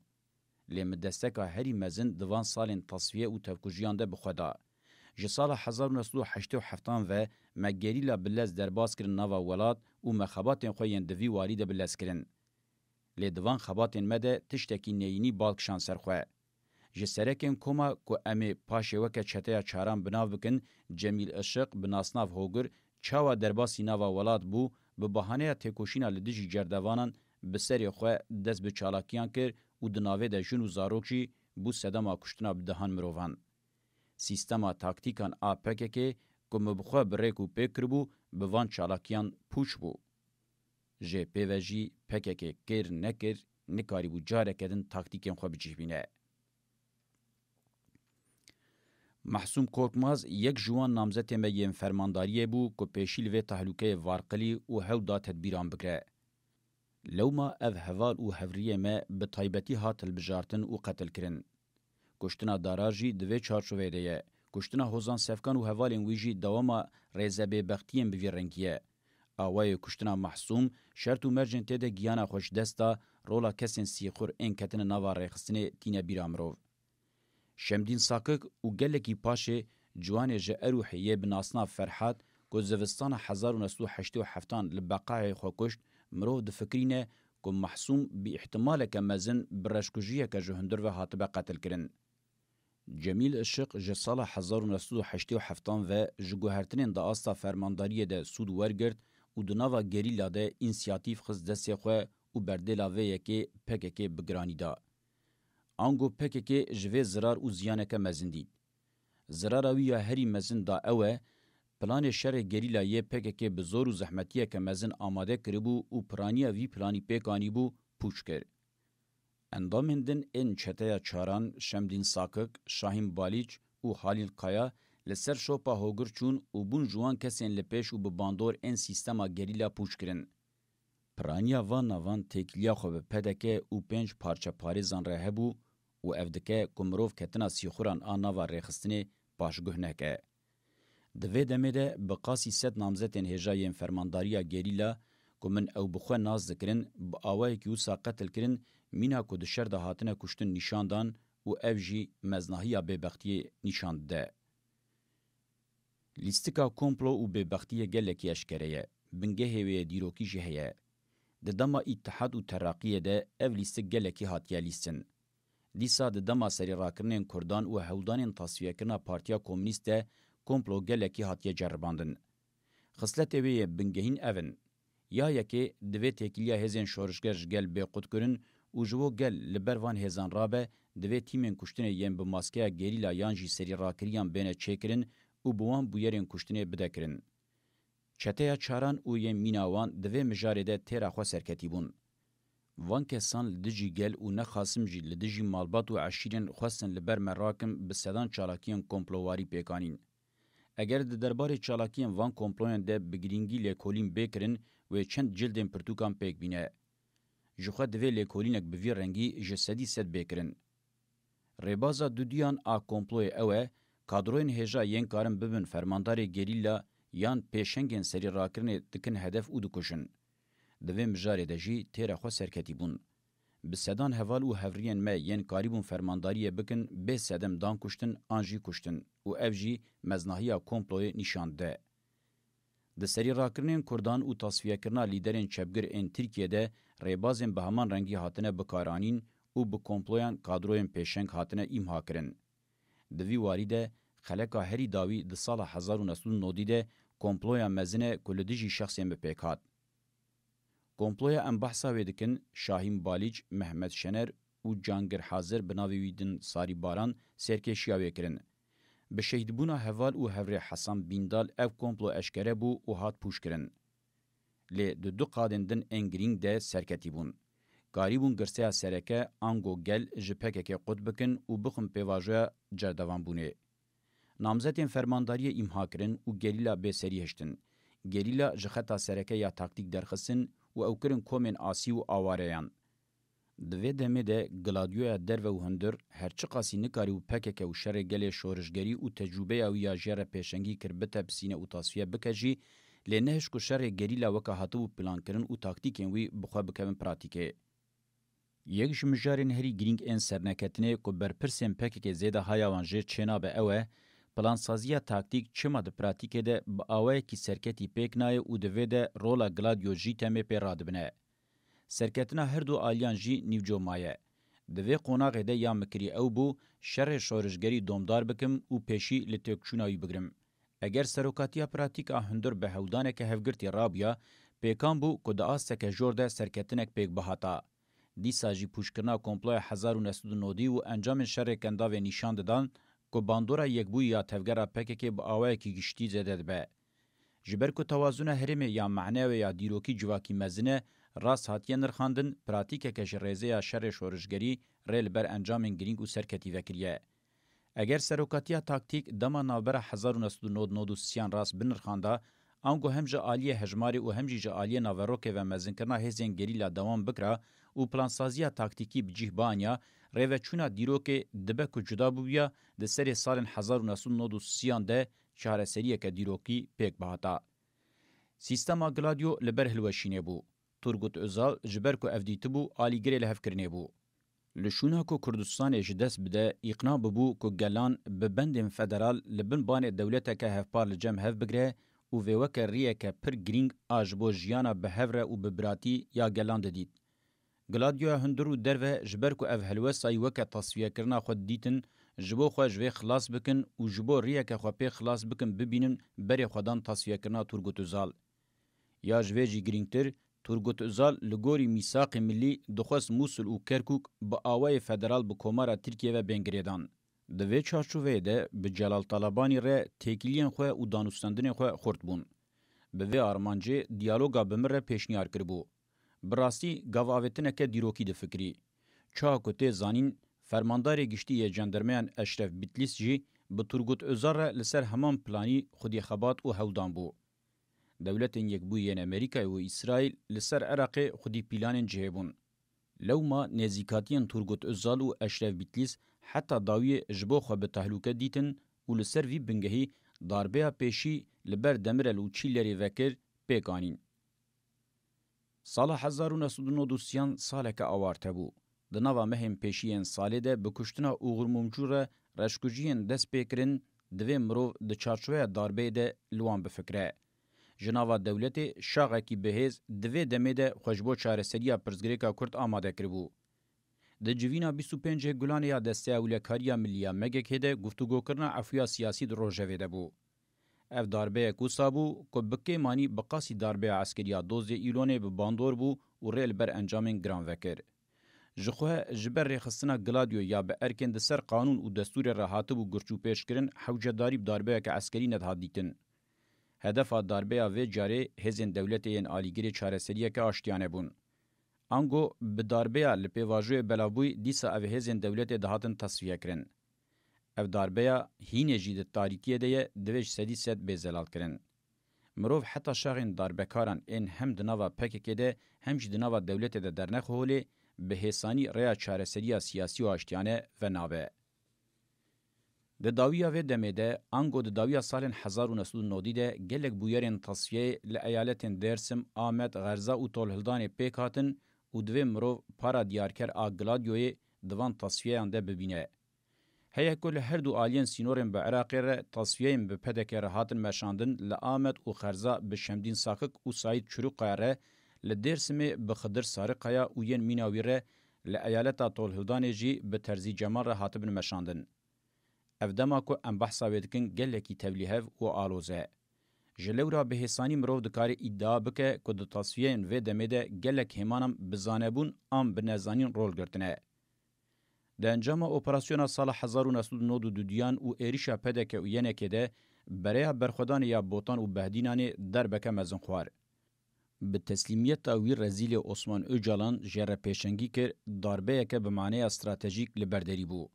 لی مدستکا هری مزن دوان سالین تصفیه و تفکوجیان ده بخودا. جه سال 1987 و مگریلا بلز درباس کرن نوا ولاد و مخاباتین خوین دوی والی ده بلز کرن. لی دوان خباتین مده تشتکی نیینی بالکشان سرخواه. جه سرکن کما که امی پاشه وکه چطه چاران بناو بکن جمیل اشق بناسناف هوگر چاوا درباسی نوا ولاد بو به بهانه تکوشینا لدیجی جردوانان بسری خواه دست به چالاکیان کر و دناوه ده جنو زاروکشی بو سدما کشتنا بدهان مروان. سیستما تاکتیکان آپکه که مبخوا بریکو پیکر بو بوان چالاکیان پوچ بو. جه پیوژی پکه کر نکر نکاری بو جاره کدن تاکتیکین خوا بجیه بینه. محسوم کورکماز یک جوان نامزد میم فرمانداریه بو که پیشیل و تحلوکه وارقلی و هودا تدبیران بکره. لوما او هوال و هوریه ما به طایبتی هات البجارتن و قتل کرن. کشتنا داراجی دوی چارچوه دیه. کشتنا هوزان سفکان و هوالین ویجی دواما ریزبه بختیم بوی رنگیه. آوای کشتنا محسوم شرط و مرجن تیده گیانا خوش دستا رولا کسین سیخور این کتن نوا ریخستنه تینه بیرامروف. شمدین ساکک و گلکی پاشه جوان جه اروحیه بناسنا فرحات که زوستان 1987 لبقای خوکشت مرو د فکرینه که محسوم بی احتمال که مزن برشکجیه که جهندر و حاطبه قتل کرن. جمیل اشق جه سال 1987 و جگوهرتنین دا آستا فرمانداریه ده سود ورگرد و دناوا گریلا ده انسیاتیف خز دسته خواه و بردیلا ویه که پکه بگرانی دا. آنگو پکه جوه زرار و زیانه مزن دید. زراراوی یا هری مزن دا اوه پلان شر گریلا یه پکه به زور و زحمتیه که مزن آماده کربو و پرانیا وی پلانی پیکانی بو پوچ کر. اندامندن این چطه چاران شمدین ساکک، شاهین بالیچ و حالیل قایا لسر شوپا هوگر چون و بون جوان کسین لپیش و بباندور این سیستما گریلا پوچ کرن. پرانیا وان نوان تکلیا خو به پدکه و 5 پارچه پاریزان ره بو و افدکه کمروف کتنا سیخوران آناوا ریخستنی پاشگوه نکه. دوی دمیده بقاسی 100 نامزتین هجایین فرمانداریا گریلا که من او بخواه ناز دکرن با آوائی که او سا قتل کرن مینا که دشر ده هاتنه کشتن نشاندان و او جی مزناهی ببختی نشاند ده. لیستکا کمپلو و ببختی گلکی اشکره بنگه هوی دیروکی جهه. ده دما اتحاد و تراقیه ده او لیستک گلکی هاتیا لیستن. دیسا ده دما سری راکرنین کردان و هولدانین تصفیه کرنا پارتیا کمونیست ده کمپلو گلکی هاتیا جرباندن. خصلت اوی بنگهین اون. یا یکی دوی تکیلیا هزین شورشگرش گل بی قد کرن و جو گل لبروان هزان رابه دوی تیمین کشتن یم بماسکه گریلا یانجی سری راکریان بین چکرن و بوان بویرین کشتن بده کرن. چطه چاران و یم میناوان دوی مجاره ده تیرا خوا سرکتی بون. وان کسان لدجی گل و نخاسم جی لدجی مالبات و عشیرین خواستن لبر مراکم بسدان چالاکیان کمپلوواری پیکانین. اگر د دربار چالاکیان وان کمپلوین ده بگرینگی لیکولین بکرن و چند جلدین پرتوکان پیک بینه. جخوا دوی لیکولینک بوی رنگی جسدی سد بکرن. ریبازا دودیان آ کمپلوی اوه کادروین هجا ین کارن ببن فرماندار گریلا یان پیشنگین سری راکرن دکن هدف او دکشن. دوی مجاره ده جی تیره خوا سرکتی بون. بسدان هوال و هفرین ما ین کاریبون فرمانداری بکن به سدم دان کشتن آنجی کشتن و او جی مزناهی کمپلوی نشانده. د سری راکرنین کردان و تصفیه کرنا لیدرین چپگر این ترکیه ده ریبازین به همان رنگی هاتنه بکارانین و به کمپلویان کادروین پیشنگ هاتنه ایمها کرن. دوی واریده خلقا هری داوی د سال 1990 ده کمپلویا مزنه کلدجی شخصین بپیکات. کمپلویا ام بحثا ویدکن شاهین بالیچ، محمد شنر و جانگر حاضر بناوی ویدن ساری باران سرکشیا وکرن. به شهیدبونا هوال و هوری حسن بیندال او کمپلو اشکره بو و هات پوش کرن. لی دو قادندن انگرینگ ده سرکتی بون. قاریبون گرسیا سرکه آنگو گل جپکه قد بکن و بخم پیواجویا جردوان بونه. نامزدین فرمانداری امها کرن و گریلا بسری هشتن. گریلا جخطا سرکه یا تاکتیک درخصن و او کرن کومن آسی و آواریان. دوی دمه ده گلادیویا در و هندر هرچی قاسی نکاری و پکه و شر گل شورشگری و تجربه او یا جره پیشنگی کربته بسینه و تصفیه بکجی لنهش کو شر گریلا وکا هاتو پلان کرن و تاکتیکن وی بخوا بکوین پراتیکه. یک جمجارین هری گرینگ این سرنکتنه کو برپرسین پکه زیده هایاوانجه چنا به اوه پلانسازیا تاکتیک چما د پراتیکه ده با اوه کی سرکتی پیکنای او دوی ده رولا گلادیو جی تمه پی رادبنه. سرکتنا هر دو آلیان جی نیوجو مایه. دوی قوناغه ده یا مکری او بو شر شورشگری دومدار بکم او پیشی لتوکچونایی بگرم. اگر سروکاتیا پراتیک هندر به هودانه که هفگرتی رابیا پیکان بو که دا آسته که جورده سرکتنک پیک بحاتا. دیسا جی پوشکرنا کمپلای 1990 و انجام شر کنداو نشان دادن که باندورا یک بوی یا تفگره پکه که با آوه کی گشتی زده به. جبر که توازن هرم یا معنی و یا دیروکی جواکی مزنه راست هاتیه نرخاندن پراتیکه کش ریزه یا شر شورشگری ریل بر انجام گرینگ و سرکتی وکریه. اگر سروکاتیا تاکتیک دما نوبر 1993 راست بنرخانده آنگو هم جا آلیه هجماری و هم جا آلیه ناوروکه و مزنکرنا هزین گریلا دوام بکره و پلانسازیا تاکتیکی بجیه بانیا ریوه چونا دیروکه دبه که جدا بویا ده سری سال 1993 ده شهر سریه که دیروکی پیک بهاتا. سیستما گلادیو لبر هلوشینه بو. تورگوت özal جبر کو افدیت بو آلیگری لحف کرنه بو. لشونه کو کردستان جدس بده اقناع ببو کو گلان ببندن فدرال لبن بان دولته که هفپار لجم هف بگره و ویوک ریه که پر گرینگ آجبو جیانا بهوره و ببراتی یا گلان دید. گلادیو هندرو درو جبر کو اف هلوسای وک تصفیه کرنا خود دیتن جبو خو جوی خلاص بکن و جبو ریه که خو په خلاص بکن ببینن بری خودان تصفیه کرنا تورگوت özal. یا جوی جی گرینگتر تورگوت özal لگوری میثاق ملی دخواست موسل و کرکوک با آوای فدرال با کمارا ترکیه و بنگریدان. دوی چارچوبه ده به جلال طالبانی ره تکیلین خو و دانوستندن خو خورد بون. به وی آرمانجه دیالوگا بمر پیشنیار کربو. براستی گاواوتنه که دیروکی ده فکری. چا کته زانین فرماندار گشتی جندرمیان اشرف بیتلیس جی به تورگوت özal لسر همان پلانی خودی خبات و هودان بو. دولتین یک بوین امریکا و اسرائیل لسر عراق خودی پیلان جهبون. لو ما نزیکاتین تورگوت özal و اشرف بیتلیس حتی داوی جبو خو به تهلوکه دیتن و لسر وی بنگهی داربه پیشی لبر دمرل و چیلری وکر پیکانین. سال 1992 ساله که آوارته بو. دنوا مهم پیشیین ساله ده بکشتنا اوغر ممجور رشکوجین دست پیکرن دوی مرو ده چارچوه داربه ده لوان بفکره. جناوا دولت شاغه کی بهز دوی دمه ده خوشبو چارەسەریya پرزګریکا کورد آماده کړبو. د جوینا 25 ګلانیا دسته اولکاریا ملیا مګه ده گفتگو کرنا افیا سیاسی د روجوی ده بو. اف داربه کو سابو کو بکې مانی بقاسی داربه عسکریا دوز ایلونه به باندور بو او ریل بر انجامین ګران وکر. جخه جبر رخصتنا گلادیو یا به ارکن د سر قانون او دستور راحت بو ګرچو پیش کرن حوجداری داربه ک عسکری نه هادیتن. هدف داربه و جاری هزین دولتین آلیگری چارەسەریه که آشتیانه بون. انگو به داربه لپیواجوی بلابوی دیسا او هزین دولت دهاتن تصفیه کرن. او داربه هینه جید تاریکیه ده دویش سدی سد بزلال کرن. مروف حتی شاغین داربه کاران این هم دناوا پکه ده هم جدناوا دولت ده درنخ هولی به حسانی ریا چارەسەریه سیاسی و آشتیانه و نابه. د داویا و دمده انگو د داویا سال 1990 ده گلک بویرین تصفیه ل ایالتن درسم آمد غرزا او تولهلدان پیکاتن او دوی مرو پارا دیارکر آگلادیوی دوان تصفیه انده ببینه. هیا کل هر دو آلین سینورن به عراق ره تصفیه به پدکر هاتن مشاندن ل آمد او خرزا به شمدین ساخک او ساید چروق ره ل درسم به خضر سارقیا او ین میناوی ره ل ایالتا تولهلدان جی به ترزی جمال ره هاتبن مشاندن. افدما کو ام بحثا ودکن گلکی تبلیغ و آلوزه جلورا به حسانی مرو دکار ادعا بکه کو د تصفیه و دمده گلک همانم بزانبون ام بنزانین رول گرتنه د انجام اپراسیون سال 1992 دیان او اریشا پدکه او ینکه ده برای برخدان یا بوتان او بهدینانی در بکه مزن خوار به تسلیمیت وی رزیل عثمان اوجالان جره پیشنگی کر داربه که به معنی استراتژیک لبردری بو.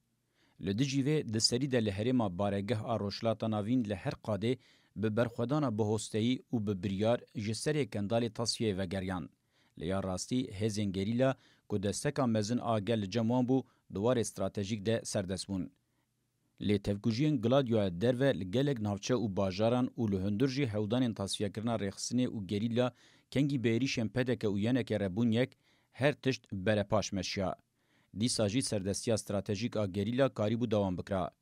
لدیجیوه د سری د لهرما بارگه آروشلاتا ناوین لهر قاده به برخودانا بهستهی و به بریار جسر کندال تصفیه و گریان. لیا راستی هزین گریلا که دستکا مزن آگل جمعان بو دوار استراتژیک ده سردسبون. لی تفکوژین گلادیو دروه لگلگ نافچه و باجاران و لهندرجی هودان تصفیه کرنا رخصنه و گریلا کنگی بیریشن پدک و ینک ربون یک هر تشت بره پاش مشیا. دی ساجی سردستی استراتژیک آگریلا کاریبو دوام بکرا.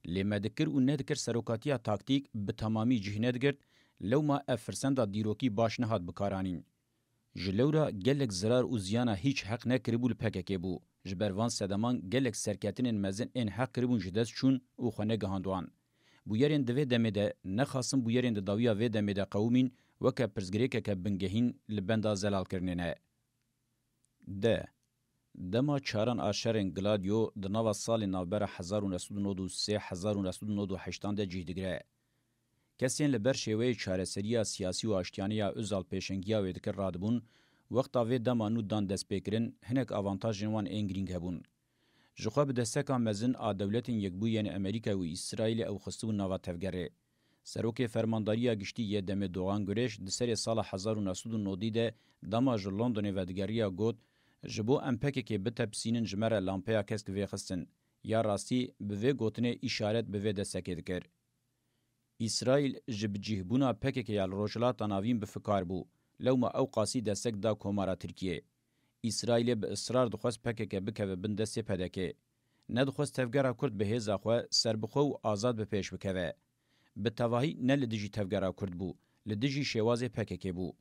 لی مدکر و ندکر سروکاتیا تاکتیک به تمامی جهنه دگرد لو ما افرسنده دیروکی باش نهاد بکارانین. جلورا گلک زرار و زیانا هیچ حق نکربول پککی بو. جبروان سدمان گلک سرکتین مزن این حق کربون جدست چون او خانه گهاندوان. بویرین دوی دمیده نخواستم بویرین داویا وی دمیده قومین وکه پرزگریکه که بنگهین لبنده زلال کرنینه. ده دما چاران آشرین گلادیو د نوا سال نوبر 1993-1998 ده جهدگره. کسین لبر شیوه چارەسەریya سیاسی و آشتیانیا özal پیشنگیا و دکر رادبون وقتا وی دما نو دان دست بکرین هنک آوانتاژن وان انگرینگ هبون. جخوا به دستکا مزن آ دولتین یکبو یعنی امریکا و اسرائیل او خستو نوا تفگره. سروک فرمانداریا گشتی یه دم دوغان گرش دسر سال 1990 ده دما جو لندن و دگریا گوت جبو امپکی که بتبسینن جمره لامپیا کسک وی خستن یا راستی به وی گوتنه اشارت به وی دستکی دکر. اسرائیل جب جهبونا پکک یال روجلات ناوین بفکار بو لوما او قاسی دستک دا کومارا ترکیه. اسرائیل به اصرار دخواست پکک بکوه بندستی پدکه. ندخواست تفگرا کرد به هزا خواه سربخو و آزاد به پیش بکوه. به تواهی نه لدیجی تفگرا کرد بو، لدیجی شواز پکک بو.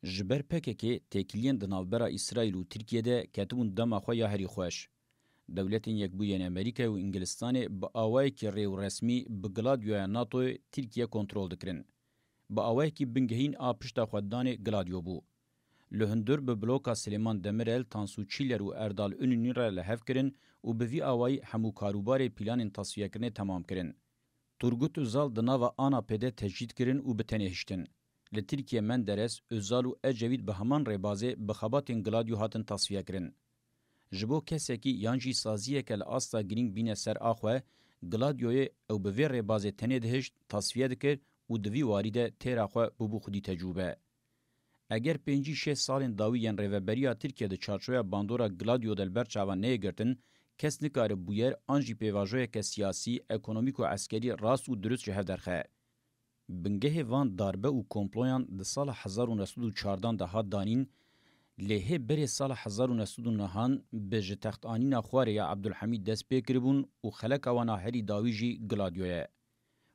جبر پکک تکیلین دنالبرا اسرائیل و ترکیه ده کتبون دما خواه یا هری خوش. دولتین یک بوین امریکا و انگلستان با آوای که ریو رسمی بگلادیو ناتو ترکیه کنترل دکرن. با آوای که بنگهین آپشتا خوددان گلادیو بو. لهندر به بلوکا سلیمان دمرل تانسو چیلر و اردال اونونی را لحف کرن و به وی آوای همو کاروبار پیلان تصفیه کرنه تمام کرن. تورگوت اوزال دناوا آنا پیده تجدید کرن و بتنهشتن. لترکیه من درس اوزال و اجوید به همان ریبازه بخابات گلادیو هاتن تصفیه کرن. جبو کسی که یانجی سازیه که لآستا گرینگ بینه سر آخوه گلادیوی او به ویر بازه تنه دهشت تصفیه دکر و دوی واریده تیر آخوه ببو خودی تجربه. اگر 5-6 سالین داوی ین ریوبریا ترکیه ده چارچوه باندورا گلادیو دلبر چاوان نهی گرتن کس نکاره بویر آنجی پیواجوه که سیاسی، اکونومیک و عسکری راست و درست جهه درخه. بنگه وان داربه و کمپلویان ده سال 1914 ده ها دانین لهه بری سال 1909 به جتخت آنینا خواره یا عبدالحمید دست پیکربون و خلق وانا هری داویجی گلادیوه.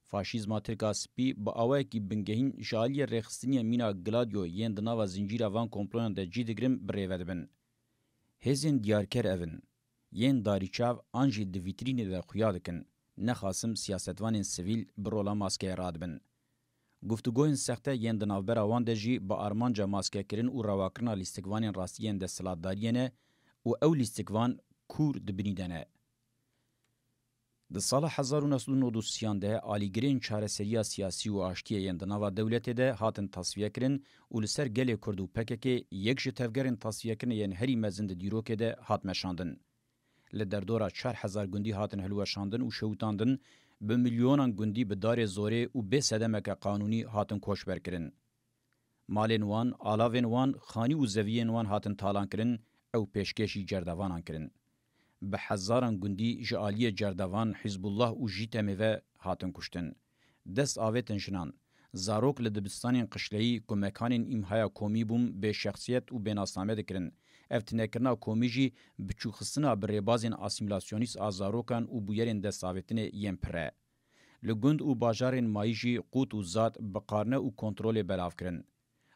فاشیزما ترکا سپی با آوه کی بنگهین جالی رخصتنی مینا گلادیو ین دناوا زنجیرا وان کمپلویان ده جیدگرم بریوه بن. هزین دیارکر اون. ین داریچاو آنجی ده ویترینی ده خویادکن. نخاسم سیاستوان سویل برولا ماسکه راد بن. گفتگوین سخته ین دناوبرا وان ده جی با آرمانجا ماسکه کرن و رواکرنا لیستگوان راستین ده سلاددارینه و او لیستگوان کور دبنیدنه. د سال 1993 ده آلیگرین چارەسەریya سیاسی و آشتی یندناوا دولت ده هاتن تصفیه کرن و لسر گل کرد و پکک یک جتفگرین تصفیه کرن ین هری مزند دیروک ده هات مشاندن. لدردورا 4000 گندی هاتن هلوه شاندن و شوتاندن به میلیونان گندی به دار زوره و به صدمک قانونی هاتن کوشبر کرن. مالین وان، آلاوین وان، خانی و زویین وان هاتن تالان کرن او پیشکشی جردوانان کرن. به هزاران گندی جالی جردوان حزب الله و جیتمه و هاتن کشتن. دست آویتن شنان. زاروک لدبستانین قشلهی کمکانین امهای کومی بوم به شخصیت و به ناسنامه دکرن. افتنکرنا کومی جی بچوخستنا بریبازین آسیمیلاسیونیس آزاروکان و بویرین دست آویتن یم پره. لگند و باجارین مایجی قوت و زاد بقارنه و کنترول بلاف کرن.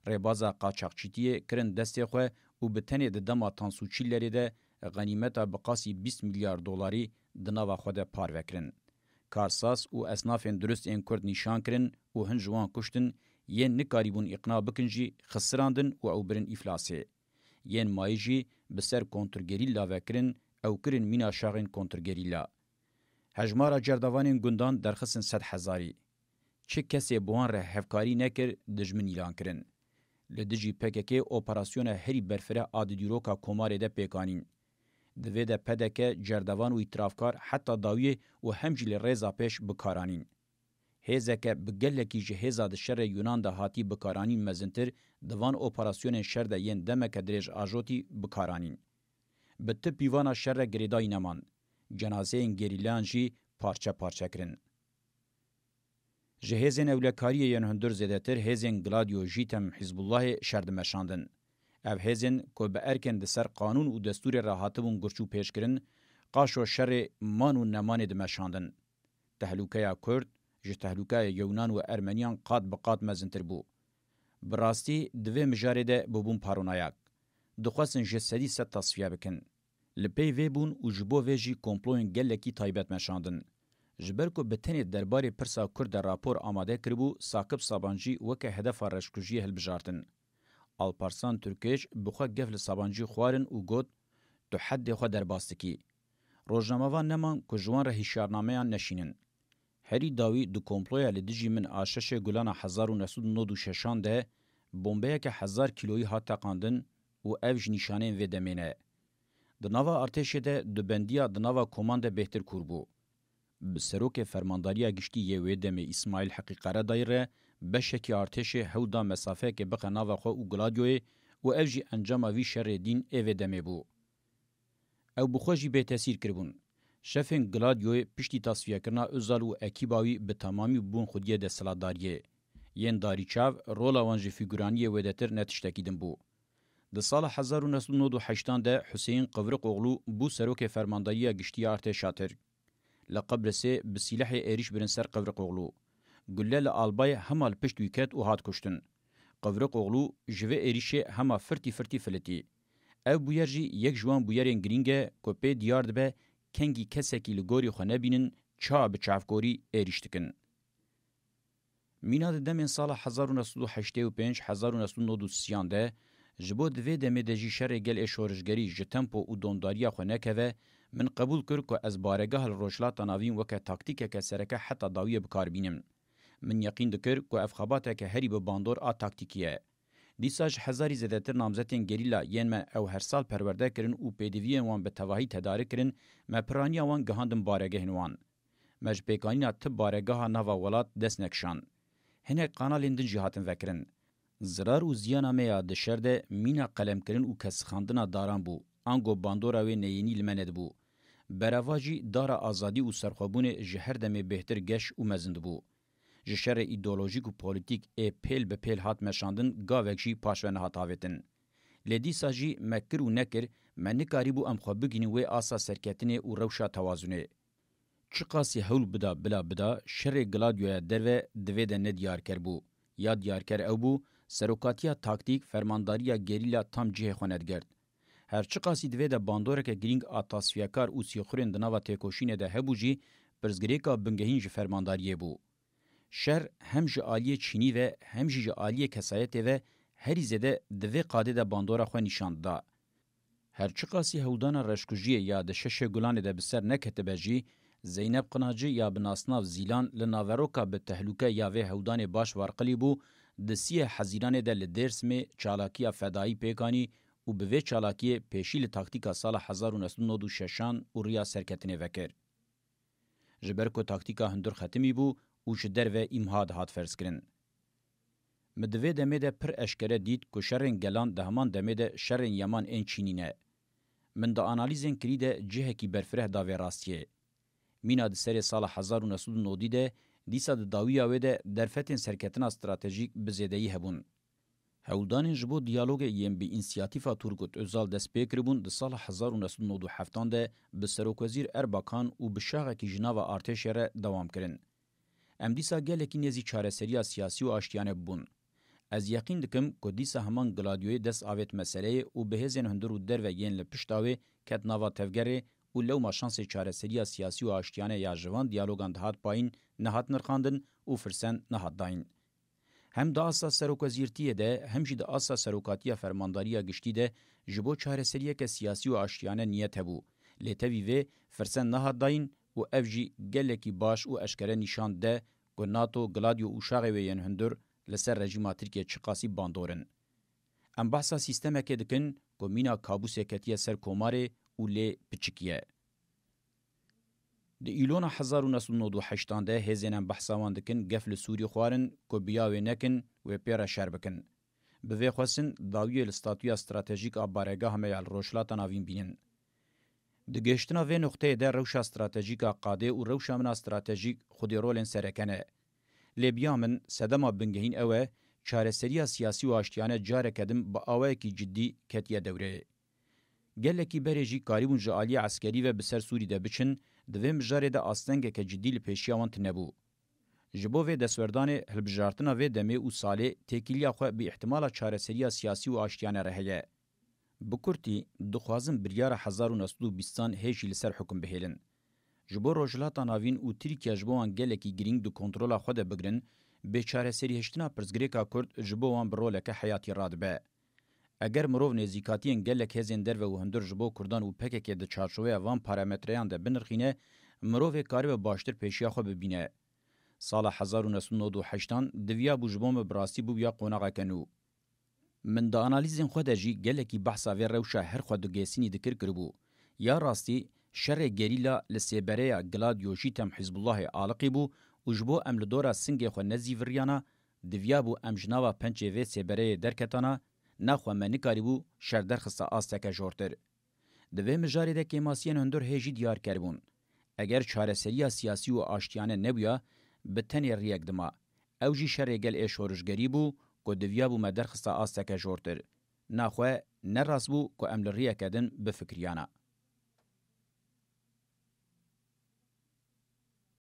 ریبازا قاچاقچیتیه کرن دستی خواه و بتنی دما تانسوچیلری ده غنیمتا بقاسی 20 میلیارد دلاری دناوا خود پار وکرن. کارساس و اسنافین درست این کرد نشان کرن و هنجوان کشتن ین نکاریبون اقناع بکنجی خسراندن و او برن افلاسه. ین مایجی بسر کنترگریلا وکرن او کرن مینا شاغین کنترگریلا. هجمارا جردوانین گندان درخصن 100,000. چه کسی بوان ره هفکاری نکر دجمن ایلان کرن. لدجی پکک اپراسیون هری برفره آدیروکا کوماره ده پیکانین. دوی ده پدک جردوان و اطرافکار حتی داوی و همجیل ریزا پیش بکارانین. هیزک بگلکی جهیزا ده شر یونان ده هاتی بکارانین مزنتر دوان اپراسیون شر ده ین دمک دریج آجوتی بکارانین. بته پیوانا شر گریدای نمان. جنازه این گریلان جی پارچه پارچه کرن. جهیزین اولکاری ین هندر زیدتر هیزین گلادیو جیتم حزب الله شرد مرشاندن. او هیزین که به ارکن ده سر قانون و دستور راحتبون گرچو پیش کرن، قاشو شر مانو نمان ده مرشاندن. تهلوکه کرد، جه تهلوکه یونان و ارمنیان قاد بقاد مزنتر بو. براستی دوی مجاره ده ببون پارونایاک. دخواستن جه سدی ست تصفیه بکن. لپی وی بون و جبو وی جی کمپلوین گلکی تایبت مرشاندن. جبر کو بتنی درباره پرسا کرد راپور آماده کربو ساکب سابانجی وکه هدف رشکوجی هلبجارتن. آلپارسان ترکیش بخوا گفل سابانجی خوارن و گود تو حد خوا درباستکی. روزنامه‌وان نمان که جوان را هشیارنامه نشینن. هری داوی دو کمپلویا لدیجی من آشش گلان 1996 ده بمبه که 1000 کیلویی هات تقاندن و اوج نشانه و دمینه. دناوا ارتش ده دبندیا دناوا کماند بهتر کربو. بسروک فرمانداریا گشتی یه دم اسماعیل حقیقره دایره بشکی ارتش هودا مسافه که بقا ناوا خو و گلادیوی و اوجی انجام وی شر دین ایو دمه بو. او بخوجی به تاثیر کربون. شفین گلادیوی پشتی تصفیه کرنا ازال و اکیباوی به تمامی بون خودیه ده سلاداریه. ین داری چاو رولا وانجی فیگورانی ودتر نتشتکیدن بو. ده سال 1998 ده حسین قورق اغلو بو سروک فرمانداریا گشتی ارتش شاتر. لقبرسه بسلاح ایریش برن سر قورق اغلو. گلل آلبای همال پشت ویکت و هات کشتن. قورق اغلو جوه ایریشه هما فرتی فلتی. او بویرجی یک جوان بویرین گرینگه کوپی دیار دبه کنگی کسکی لگوری خو نبینن چا بچافگوری ایریشتکن. مینا دمین سال 1985 1993 ده جبو دوی دمه دجی شر گل اشورشگری جتمپو و دونداریا خو نکوه من قبول کر که از بارگاه روشلات ناوین وکه تاکتیک که سرکه حتی داویه بکار بینم. من یقین دکر که افخاباته که هری به باندور آ تاکتیکیه. دیساج هزاری زدتر نامزتین گریلا ین من او هر سال پرورده کرن و پیدویه وان به تواهی تداره کرن ما پرانیا وان گهاندن بارگه وان. مج پیکانینا تب بارگاه ناوا ولات دست نکشان. هنه قانالین دن جهاتن وکرن. زرار و زیانا میا دشرده مینا قلم کرن و کس خاندنا داران بو. آنگو باندوراوی نیینی لمند بو. برواجی دارا آزادی و سرخوابون جهر دمه بهتر گش و مزند بو. جشر ایدئولوژیک و پولیتیک پیل به پیل هات مشاندن گاوکشی پاشوان هات آویتن. لدی ساجی مکر و نکر منکاری بو ام خواب بگین و آسا سرکتنه و روشا توازونه. چقاسی حول بلا بدا شر گلادیویا دروه دوی ده ندیار کر بو. یا دیار کر او بو سروکاتیا تاکتیک فرمانداریا گریلا تام جه خوندگرد. هر چقاسی دوی ده باندورک گرینگ آتاسفیاکار و سیخورین دناوا تکوشین ده هبوجی پرزگریکا بنگهین ج فرمانداریه بو. شر هم جالیه چینی و هم جالیه کسایت و هری زده دوی قاده ده باندورا خو نشاند دا. هر چقاسی هودانا رشکوجیه یا ده شش گلانه ده بسر نکتبه جی زینب قناجی یا بناسناف زیلان لناوروکا به تهلوکه یا و هودان باش ورقلی بو دسیه حزیران ده لدرس می چالاکیا فدایی پیکانی و به وی چالاکی پیشیل تاکتیکا سال 1996 و ریا سرکتنه وکر. جبرکو تاکتیکا هندر ختمی بو و جدر و امهاد هات فرس کرن. مدوی دمه ده پر اشکره دید که شرین گلان ده همان دمه ده شرین یمان این چینینه. من ده آنالیزین کری ده جهه کی برفره داوی راستیه. مینا ده سری سال 1990 ده دیسا ده داوی آوه ده درفتین سرکتنا استراتژیک بزیدهی هبون. هولدان جبو دیالوگ یم بی انسیاتیفا تورگوت özal دست پیکربون ده سال 1997 ده به سروکوزیر ارباکان و به شاغه کی جناوا ارتشره دوام کرن. ام دیسا گلکی نزی چارەسەریya سیاسی و آشتیانه بون. از یقین دکم که دیسا همان گلادیوی دست آویت مسئله و به هزین هندر و در و ین لپشتاوی کت ناوا تفگره و لو ما شانس چارەسەریya سیاسی و آشتیانه یا جوان دیالوگان دهات پایین نهات نرخاندن و فرسن نهات داین. هم دا اسا سروکوزیرتیه ده هم جی دا اسا سروکاتیا فرمانداریا گشتی ده جبو چارەسەریه که سیاسی و آشتیانه نیت هبو. لیتوی و فرسن نهات داین و افجی گلکی باش و اشکره نشان ده که ناتو گلادیو و شاقه وین هندر لسر رژیما ترکیه چقاسی باندورن. ام بحثا سیستمک دکن کو مینا کابوس کتیه سر کوماره او لی پچکیه. د ایلون 1998 ده هزینن بحثاوان دکن گفل سوری خوارن کو بیاوی نکن و پیرا شر بکن. به وی خواستن داوی الاستاتوی استراتژیک آبارگاه همیال روشلاتا ناوین بینن. د گشتنا و نقطه ده روشا استراتژیکا قاده و روشا من استراتژیک خودی رولن سرکنه. لیبیا من سدما بنگهین اوه چارەسەریya سیاسی و آشتیانه جاره کدم با آوایکی جدی کتیه دوره. گلکی برێژی کاریبون جعالی عسکری و بسر سوری ده بچن دوی مجاره ده آستنگه که جدی لپیشیاوان تنبو. جبو و دسوردان هلبجارتنا و دمه و ساله تکیلیا خو به احتمال چارەسەریya سیاسی و آشتیانه رهیه. بکورتی دخوازم بریار 1920 هیچی لسر حکم بهیلن. جبو روجلاتا ناوین و ترکیه جبوان گلکی گرینگ دو کنترولا خود بگرن به چارەسەری هشتنا پرزګریکا کورد جبوان برولکه حیاتی رادبه. اگر مرو نزیکاتین گلک هزین در و هندر جبو کردان و پکک د چارچوبه وان پارامتریان ده بنرخینه مرو کاری باشتر پیشیا خو ببینه. سال 1998 دویا بو جبوم براسی بو یا قوناغه کنو. من د انالیزین خو دجی گلکی بحثا و روشا هر خو د گیسینی دکر کربو. یا راستی شر گریلا لسیبریا گلادیوشی تم حزب الله عالقی بو و جبو ام لدورا سنگ خو نزی وریانا دویا بو ام جناوا پنچه و سیبره درکتانا نخو منکاری بو شردر خستا آستکه جورتر. دوی مجاری ده کماسین هندور هیجی دیار کربون. اگر چارەسەریya سیاسی و آشتیانه نبویا به تنی ریک دما. او جی شر گل ایشورشگری بو که دویا بو مدر خستا آستکه جورتر. نخو نراس بو که ام لریکدن بفکریانا.